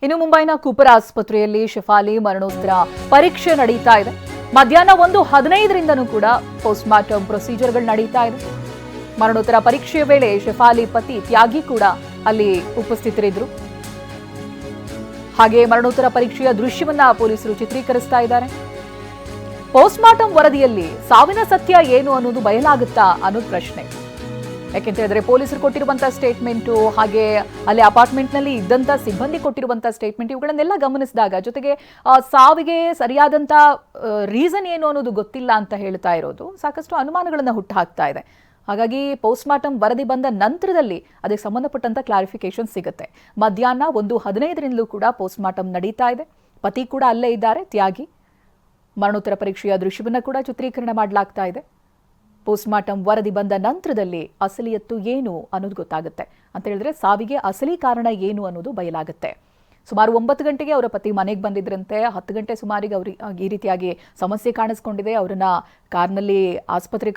ಇನ್ನು ಮುಂಬೈನ ಕೂಪರ್ ಆಸ್ಪತ್ರೆಯಲ್ಲಿ ಶೆಫಾಲಿ ಮರಣೋತ್ತರ ಪರೀಕ್ಷೆ ನಡೀತಾ ಇದೆ. ಮಧ್ಯಾಹ್ನ 1:15ರಿಂದನೂ ಕೂಡ ಪೋಸ್ಟ್ಮಾರ್ಟಮ್ ಪ್ರೊಸೀಜರ್ಗಳು ನಡೀತಾ ಇದೆ. ಮರಣೋತ್ತರ ಪರೀಕ್ಷೆಯ ವೇಳೆ ಶೆಫಾಲಿ ಪತಿ ತ್ಯಾಗಿ ಕೂಡ ಅಲ್ಲಿ ಉಪಸ್ಥಿತರಿದ್ರು. ಹಾಗೆ ಮರಣೋತ್ತರ ಪರೀಕ್ಷೆಯ ದೃಶ್ಯವನ್ನ ಪೊಲೀಸರು ಚಿತ್ರೀಕರಿಸ್ತಾ ಇದ್ದಾರೆ. ಪೋಸ್ಟ್ಮಾರ್ಟಮ್ ವರದಿಯಲ್ಲಿ ಸಾವಿನ ಸತ್ಯ ಏನು ಅನ್ನೋದು ಬಯಲಾಗುತ್ತಾ ಅನ್ನೋದು ಪ್ರಶ್ನೆ. ಯಾಕೆಂತ ಹೇಳಿದ್ರೆ ಪೊಲೀಸರು ಕೊಟ್ಟಿರುವಂತಹ ಸ್ಟೇಟ್ಮೆಂಟು, ಹಾಗೆ ಅಲ್ಲಿ ಅಪಾರ್ಟ್ಮೆಂಟ್ನಲ್ಲಿ ಇದ್ದಂಥ ಸಿಬ್ಬಂದಿ ಕೊಟ್ಟಿರುವಂತಹ ಸ್ಟೇಟ್ಮೆಂಟ್, ಇವುಗಳನ್ನೆಲ್ಲ ಗಮನಿಸಿದಾಗ ಜೊತೆಗೆ ಸಾವಿಗೆ ಸರಿಯಾದಂಥ ರೀಸನ್ ಏನು ಅನ್ನೋದು ಗೊತ್ತಿಲ್ಲ ಅಂತ ಹೇಳ್ತಾ ಇರೋದು ಸಾಕಷ್ಟು ಅನುಮಾನಗಳನ್ನು ಹುಟ್ಟುಹಾಕ್ತಾ ಇದೆ. ಹಾಗಾಗಿ ಪೋಸ್ಟ್ಮಾರ್ಟಮ್ ವರದಿ ಬಂದ ನಂತರದಲ್ಲಿ ಅದಕ್ಕೆ ಸಂಬಂಧಪಟ್ಟಂತ ಕ್ಲಾರಿಫಿಕೇಶನ್ ಸಿಗುತ್ತೆ. ಮಧ್ಯಾಹ್ನ 1:15ರಿಂದಲೂ ಕೂಡ ಪೋಸ್ಟ್ಮಾರ್ಟಮ್ ನಡೀತಾ ಇದೆ. ಪತಿ ಕೂಡ ಅಲ್ಲೇ ಇದ್ದಾರೆ, ತ್ಯಾಗಿ. ಮರಣೋತ್ತರ ಪರೀಕ್ಷೆಯ ದೃಶ್ಯವನ್ನು ಕೂಡ ಚಿತ್ರೀಕರಣ ಮಾಡಲಾಗ್ತಾ ಇದೆ. ಪೋಸ್ಟ್ಮಾರ್ಟಮ್ ವರದಿ ಬಂದ ನಂತರದಲ್ಲಿ ಅಸಲಿಯತ್ತು ಏನು ಅನ್ನೋದು ಗೊತ್ತಾಗುತ್ತೆ. ಅಂತ ಹೇಳಿದ್ರೆ ಸಾವಿಗೆ ಅಸಲಿ ಕಾರಣ ಏನು ಅನ್ನೋದು ಬಯಲಾಗುತ್ತೆ. ಸುಮಾರು 9 ಗಂಟೆಗೆ ಅವರ ಪತಿ ಮನೆಗೆ ಬಂದಿದ್ರಂತೆ. 10 ಗಂಟೆ ಸುಮಾರಿಗೆ ಅವ್ರಿಗೆ ಈ ರೀತಿಯಾಗಿ ಸಮಸ್ಯೆ ಕಾಣಿಸ್ಕೊಂಡಿದೆ. ಅವರನ್ನ ಕಾರ್ನಲ್ಲಿ ಆಸ್ಪತ್ರೆಗೆ